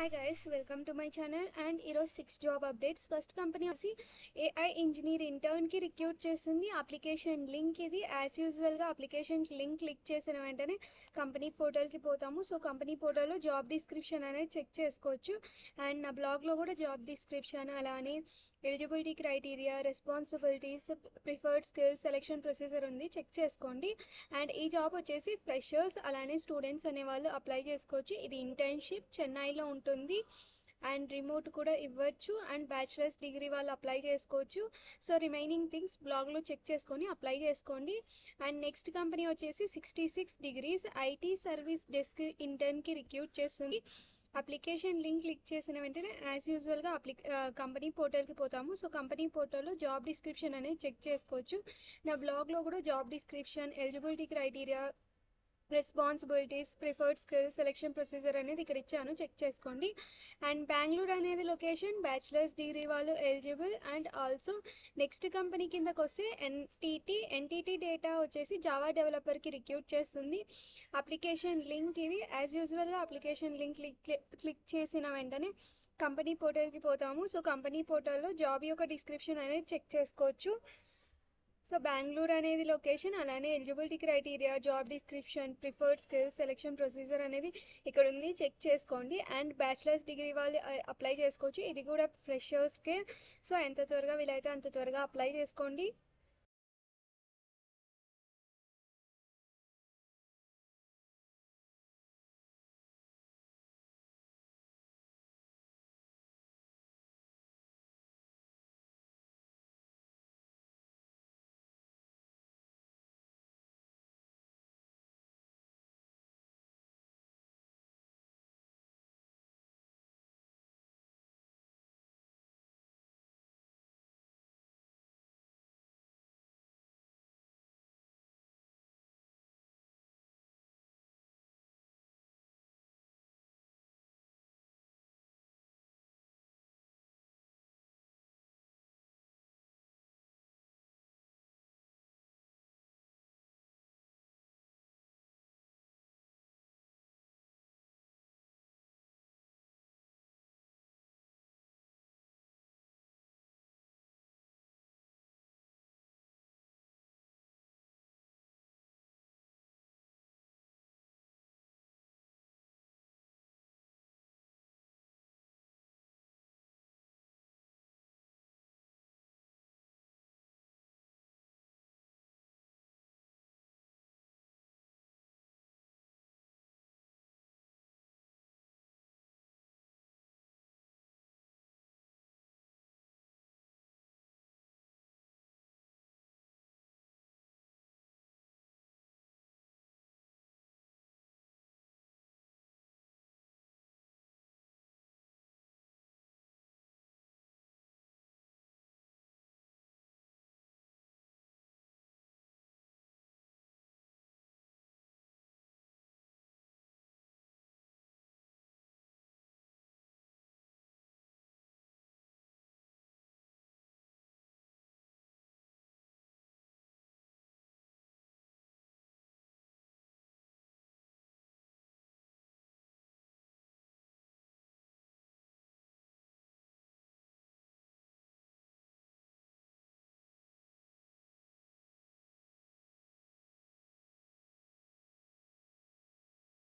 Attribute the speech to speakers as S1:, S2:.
S1: Hi guys, welcome to my channel and ఈరోజు 6 job updates. First company వచ్చి AI engineer ఇంటర్న్కి recruit చేస్తుంది. Application link ఇది. As యూజువల్గా application link click చేసిన వెంటనే కంపెనీ పోర్టల్కి పోతాము. సో కంపెనీ పోర్టల్లో జాబ్ డిస్క్రిప్షన్ అనేది చెక్ చేసుకోవచ్చు. అండ్ నా బ్లాగ్లో కూడా జాబ్ డిస్క్రిప్షన్ అలానే eligibility criteria, responsibilities, preferred skills, selection procedure ఉంది, చెక్ చేసుకోండి. అండ్ ఈ జాబ్ వచ్చేసి ఫ్రెషర్స్ అలానే స్టూడెంట్స్ అనే వాళ్ళు అప్లై చేసుకోవచ్చు. ఇది ఇంటర్న్షిప్ చెన్నైలో ఉంటుంది అండ్ రిమోట్ కూడా ఇవ్వచ్చు. అండ్ బ్యాచిలర్స్ డిగ్రీ వాళ్ళు అప్లై చేసుకోవచ్చు. సో రిమైనింగ్ థింగ్స్ బ్లాగ్లో చెక్ చేసుకొని అప్లై చేసుకోండి. అండ్ నెక్స్ట్ కంపెనీ వచ్చేసి 66 డిగ్రీస్ ఐటీ సర్వీస్ డెస్క్ ఇంటర్న్కి రిక్రూట్ చేస్తుంది. అప్లికేషన్ లింక్ క్లిక్ చేసిన వెంటనే యాజ్ యూజువల్గా కంపెనీ పోర్టల్కి పోతాము. సో కంపెనీ పోర్టల్లో జాబ్ డిస్క్రిప్షన్ అనేది చెక్ చేసుకోవచ్చు. నా బ్లాగ్లో కూడా job description, eligibility criteria, responsibilities, preferred skills, selection procedure అనేది ఇక్కడ ఇచ్చాను, చెక్ చేసుకోండి. అండ్ బెంగళూరు అనేది లొకేషన్, బ్యాచిలర్స్ డిగ్రీ వాళ్ళు eligible. And also next company కిందకు వస్తే ఎన్టీటీ డేటా వచ్చేసి జావా డెవలపర్కి రిక్రూట్ చేస్తుంది. అప్లికేషన్ లింక్ ఇది. యాజ్ యూజువల్గా అప్లికేషన్ లింక్ క్లిక్ చేసిన వెంటనే కంపెనీ పోర్టల్కి పోతాము. సో కంపెనీ పోర్టల్లో జాబ్ యొక్క డిస్క్రిప్షన్ అనేది చెక్ చేసుకోవచ్చు. సో బెంగళూరు అనేది లొకేషన్, అలానే eligibility criteria, job description, preferred skills, selection procedure అనేది ఇక్కడ ఉంది, చెక్ చేసుకోండి. అండ్ బ్యాచిలర్స్ డిగ్రీ వాళ్ళు అప్లై చేసుకోవచ్చు. ఇది కూడా ఫ్రెషర్స్కే. సో ఎంత త్వరగా వీలైతే అంత త్వరగా అప్లై చేసుకోండి.